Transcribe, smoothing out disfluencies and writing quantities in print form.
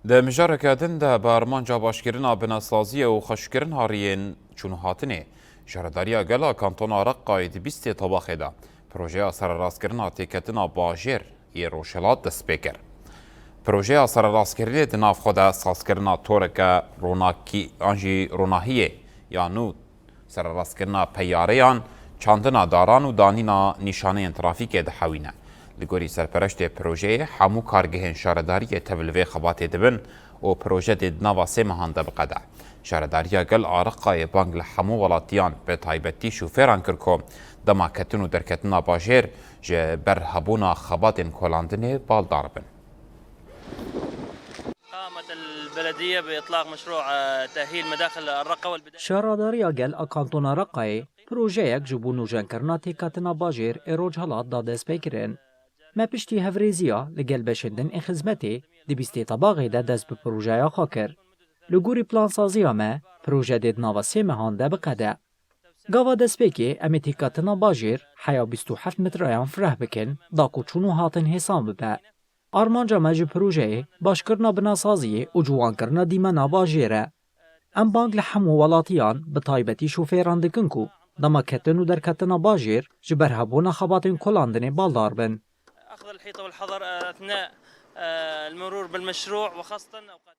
ده مجارك دن ده بارمانجا باشكرنا بناسازية وخشكرن هاريين چونو هاتنه شهرداريا گلا كانتونا رقا دبيستي طباخه ده پروژه سر راسکرنا تیکتنا باجر ای روشلات دست بکر. پروژه سر راسکرنی دناف خدا ساسکرنا تورک روناکی آنجی روناهیه یا نو سر راسکرنا پیاریان چاندنا داران و دانینا نشانه ترافیک دحوینه. لگوری سرپرشت پروژه همو کارگهن شهرداری تبلوی خبات دبن و پروژه دناوا سه مهانده بقده. شهرداری گل آرقای بانگ لحمو ولاتیان به تایبتی شوفران کرکو دما کتن و درکتنا باجر جه بر هبونا خبات کلاندنه بالدار بن. قامت البلدية بإطلاق مشروع تأهيل مداخل الرقة والبداية. شهرداری گل اکانتونا رقای پروژه یک جبون و جنکرنا تیکاتنا باجر اروج هلات دادس بکرن. ما پشتی هفریزیا لگل بشندن این خدمتی دبیستی طباقی ده دست به پروژه خاکر. لگوری پلان سازی ما پروژه دید ناوسی مهانده بقده. گاوا دست بکی امی تیکاتنا باجر حیا 27 مترایان فره بکن داکو چونو هاتن حسام ببه. آرمانجا مجی پروژه باشکرنا بناسازی و جوان کرنا دیمنا باجره. ام بانگ لحمو ولاتیان بطایبتی شوفیران دکنکو دما کتن و درکتنا باجر جبر هبونا خباتن کلاندنه بالدار بن. أخذ الحيطة والحذر أثناء المرور بالمشروع وخاصة أوقات